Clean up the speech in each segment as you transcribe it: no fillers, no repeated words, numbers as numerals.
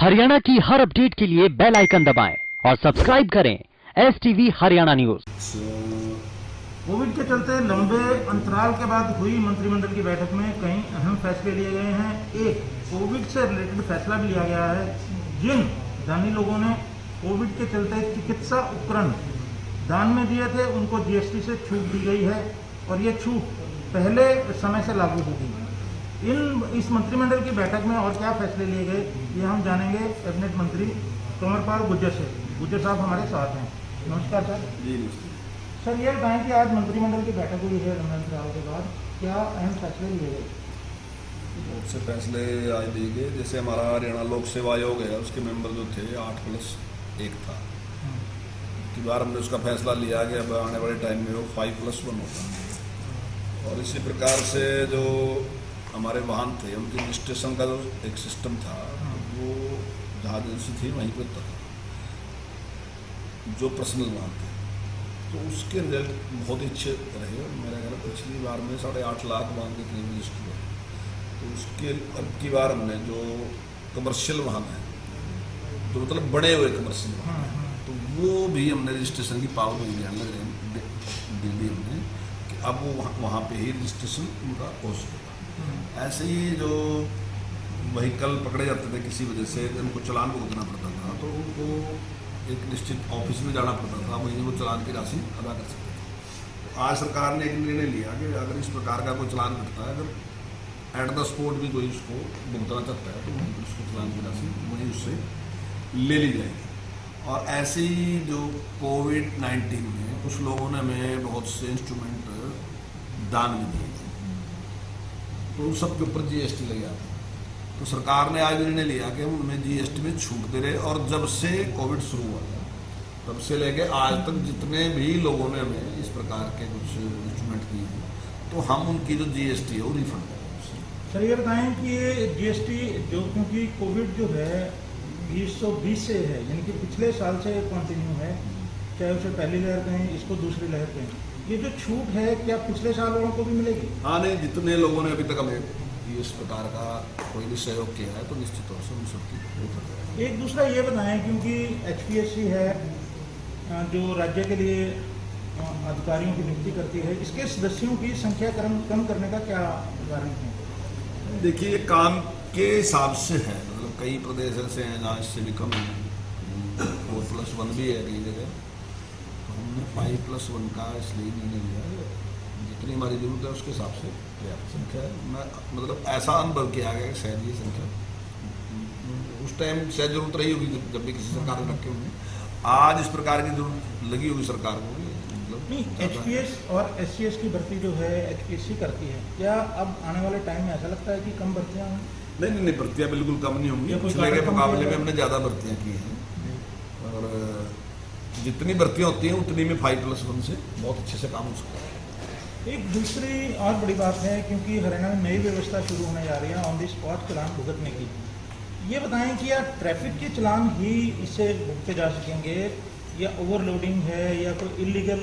हरियाणा की हर अपडेट के लिए बेल आइकन दबाएं और सब्सक्राइब करें STV हरियाणा न्यूज। कोविड के चलते लंबे अंतराल के बाद हुई मंत्रिमंडल की बैठक में कई अहम फैसले लिए गए हैं। एक कोविड से रिलेटेड फैसला भी लिया गया है। जिन दानी लोगों ने कोविड के चलते चिकित्सा उपकरण दान में दिए थे उनको GST से छूट दी गई है और ये छूट पहले समय से लागू होगी। इस मंत्रिमंडल की बैठक में और क्या फैसले लिए गए ये हम जानेंगे कैबिनेट मंत्री कंवरपाल गुर्जर से। गुर्जर साहब हमारे साथ हैं। नमस्कार सर। जी सर, ये बताएं कि आज मंत्रिमंडल की बैठक हुई है लंबे अंतराल के बाद, क्या अहम फैसले लिए गए? बहुत से फैसले आज लिए गए। जैसे हमारा हरियाणा लोक सेवा आयोग है, उसके मेंबर जो थे 8+1 था कि बार हमने उसका फैसला लिया कि अब आने वाले टाइम में वो 5+1 होगा। और इसी प्रकार से जो हमारे वाहन थे उनके रजिस्ट्रेशन का जो एक सिस्टम था वो जहाँ एजेंसी थी वहीं पर था, जो पर्सनल वाहन थे, तो उसके रिजल्ट बहुत ही अच्छे रहे। मेरा ख्याल पिछली बार में 8.5 लाख वाहन के करीब रजिस्टर हुए। तो उसके अब की बार हमने जो कमर्शियल वाहन है, जो मतलब बड़े हुए कमर्शियल वाहन है, तो वो भी हमने रजिस्ट्रेशन की पावर नहीं ध्यान लग रहे दे दी हमने कि अब वो वहाँ पे ही रजिस्ट्रेशन उनका हो सकेगा। ऐसे ही जो व्हीकल पकड़े जाते थे किसी वजह से उनको चालान भुगतना पड़ता था, तो उनको एक निश्चित ऑफिस में जाना पड़ता था, वहीं वो चालान की राशि अदा कर सकते थे। तो आज सरकार ने एक निर्णय लिया कि अगर इस प्रकार का कोई चालान करता है, अगर एट द स्पॉट भी कोई उसको भुगतना चाहता है तो वहीं पर उसको चालान की राशि वहीं उससे ले ली जाएगी। और ऐसे ही जो कोविड-19 में कुछ लोगों ने हमें बहुत से इंस्ट्रूमेंट दान में दिए, तो उन सब के ऊपर GST लग जाता है। तो सरकार ने आज निर्णय लिया कि हम उनमें GST में छूट दे रहे। और जब से कोविड शुरू हुआ था तब से लेके आज तक जितने भी लोगों ने हमें इस प्रकार के कुछ इंस्ट्रूमेंट दिए हैं, तो हम उनकी जो GST है वो रिफंड करें। सर, ये बताएं कि ये GST जो, क्योंकि कोविड जो है 2020 से है, यानी कि पिछले साल से कंटिन्यू है, चाहे उसे पहली लहर कहें, इसको दूसरी लहर कहें, ये जो छूट है क्या पिछले साल वालों को भी मिलेगी? हाँ, नहीं, जितने लोगों ने अभी तक हमें इस प्रकार का कोई भी सहयोग किया है तो निश्चित तौर से उन सबकी। एक दूसरा ये बताएं, क्योंकि HPSC है जो राज्य के लिए अधिकारियों की नियुक्ति करती है, इसके सदस्यों की संख्या कम करने का क्या कारण है? देखिए, ये काम के हिसाब से है, मतलब कई प्रदेश ऐसे हैं जहाँ इससे भी कम है, 4+1 भी है कई जगह। तो हमने 5+1 का इसलिए निर्णय लिया, जितनी हमारी जरूरत है उसके हिसाब से पर्याप्त संख्या है। मैं मतलब ऐसा अनुभव किया गया कि शायद ये संख्या उस टाइम शायद जरूरत रही होगी जब भी किसी सरकार ने रखे होंगे, आज इस प्रकार की जरूरत लगी होगी सरकार को। मतलब नहीं, HPS और SCS की भर्ती जो है HPSC करती है, क्या अब आने वाले टाइम में ऐसा लगता है कि कम भर्तियाँ होंगी? नहीं, भर्तियाँ बिल्कुल कम नहीं होंगी। पिछले के मुकाबले में हमने ज़्यादा भर्तियाँ की हैं, और जितनी भर्तियाँ होती हैं उतनी में 5+1 से बहुत अच्छे से काम हो सकता है। एक दूसरी और बड़ी बात है, क्योंकि हरियाणा में नई व्यवस्था शुरू होने जा रही है ऑन द स्पॉट चालान भुगतने की। ये बताएं कि या ट्रैफिक के चालान ही इससे भुगते जा सकेंगे, या ओवरलोडिंग है, या कोई इलीगल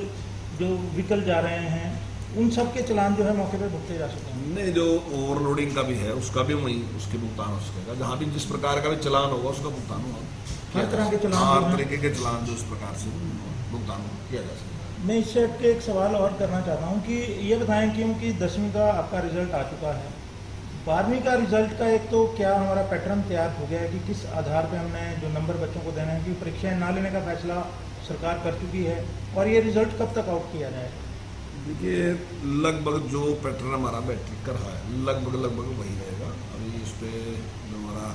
जो व्हीकल जा रहे हैं उन सब के चालान जो है मौके पर भुगते जा सकेंगे? नहीं, जो ओवरलोडिंग का भी है उसका भी वहीं उसके भुगतान हो सकेगा। जहाँ भी जिस प्रकार का भी चालान होगा उसका भुगतान होगा। हर तरह के चालान, हर तरीके के चालान जो इस प्रकार से भुगतान किया जा सकेगा। मैं इससे हट के एक सवाल और करना चाहता हूँ कि ये बताएं, क्योंकि 10वीं का आपका रिजल्ट आ चुका है, 12वीं का रिजल्ट का एक तो क्या हमारा पैटर्न तैयार हो गया है कि किस आधार पे हमने जो नंबर बच्चों को देना है, कि परीक्षाएं ना लेने का फैसला सरकार कर चुकी है, और ये रिजल्ट कब तक आउट किया जाए? देखिए, लगभग जो पैटर्न हमारा मैट्रिक का रहा है लगभग वही रहेगा। अभी इस पर जो हमारा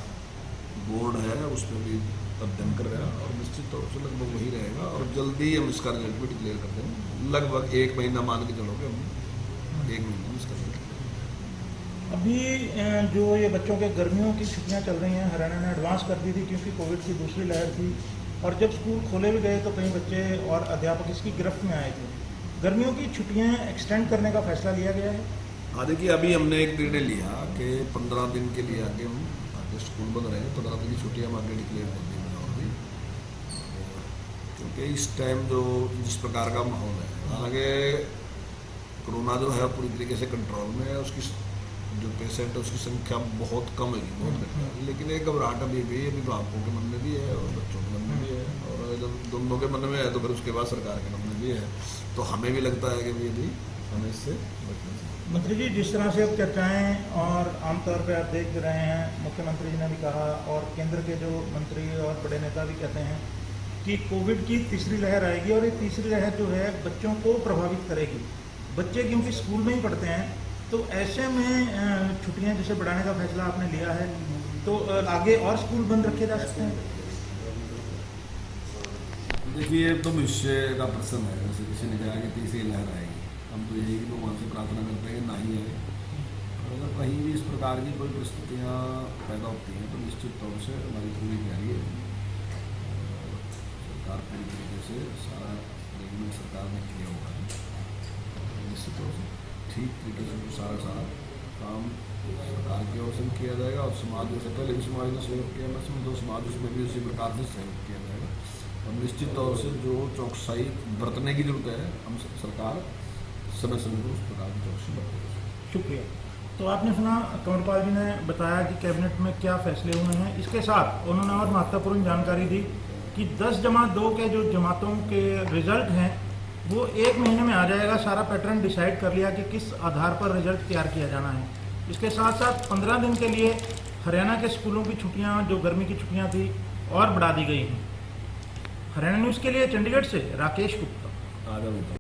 बोर्ड है उस पर भी अध्ययन कर रहा है, और निश्चित तौर से लगभग वही रहेगा। और जल्दी हम इसका रिजल्ट भी डिक्लेयर कर देंगे। लगभग 1 महीना मान के चलोगे, हम 1 महीने में इसका रिजल्ट। अभी जो ये बच्चों के गर्मियों की छुट्टियां चल रही हैं, हरियाणा ने एडवांस कर दी थी क्योंकि कोविड की दूसरी लहर थी, और जब स्कूल खोले भी गए तो कई बच्चे और अध्यापक इसकी गिरफ्त में आए थे। गर्मियों की छुट्टियां एक्सटेंड करने का फैसला लिया गया है। हाँ, देखिए, अभी हमने एक निर्णय लिया कि 15 दिन के लिए आगे हम आगे स्कूल बंद रहे, 15 दिन की छुट्टियाँ हम आगे डिक्लेयर कर देंगे। क्योंकि इस टाइम जो जिस प्रकार का माहौल है, हालांकि कोरोना जो है पूरी तरीके से कंट्रोल में है, उसकी जो पेशेंट है उसकी संख्या बहुत कम है, बहुत घट है। लेकिन एक घबराहट अभी भी अभिभावकों के मन में भी है और बच्चों के मन में भी है, और जब दोनों के मन में है तो फिर उसके बाद सरकार के मन में भी है। तो हमें भी लगता है कि भी हमें इससे बचना चाहिए। मंत्री जी, जिस तरह से अब चर्चाएं और आमतौर पे आप देख रहे हैं, मुख्यमंत्री जी ने भी कहा और केंद्र के जो मंत्री और बड़े नेता भी कहते हैं कि कोविड की तीसरी लहर आएगी और ये तीसरी लहर जो है बच्चों को प्रभावित करेगी। बच्चे क्योंकि स्कूल में ही पढ़ते हैं, तो ऐसे में छुट्टियां जैसे बढ़ाने का फैसला आपने लिया है, तो आगे और स्कूल बंद रखे जा सकते हैं? देखिए, तो भविष्य का प्रश्न है। जैसे किसी ने कहा कि तीसरी लहर आएगी, हम तो यही भगवान से प्रार्थना करते हैं कि ना ही आए। और अगर कहीं भी इस प्रकार की कोई परिस्थितियाँ पैदा होती हैं तो निश्चित तौर से हमारी पूरी तैयारी है। सरकार पूरी तरीके से सारा रेगुलेट सरकार ने किया हुआ है, निश्चित तौर से ठीक तरीके से सारा काम सरकार की ओर से किया जाएगा। और समाज जैसे पहले भी समाज ने सहयोग किया, मैं समझता हूँ समाज उसमें भी उसी प्रकार से सहयोग किया जाएगा। और निश्चित तौर से जो चौकसाई बरतने की जरूरत है, हम सरकार समय पर उस प्रकार की चौकसी बरतेगी। शुक्रिया। तो आपने सुना कंवरपाल जी ने बताया कि कैबिनेट में क्या फैसले हुए हैं। इसके साथ उन्होंने और महत्वपूर्ण जानकारी दी कि 10+2 के जो जमातों के रिजल्ट हैं वो 1 महीने में आ जाएगा। सारा पैटर्न डिसाइड कर लिया कि किस आधार पर रिजल्ट तैयार किया जाना है। इसके साथ साथ 15 दिन के लिए हरियाणा के स्कूलों की छुट्टियां, जो गर्मी की छुट्टियां थी, और बढ़ा दी गई हैं। हरियाणा न्यूज़ के लिए चंडीगढ़ से राकेश गुप्ता। आगे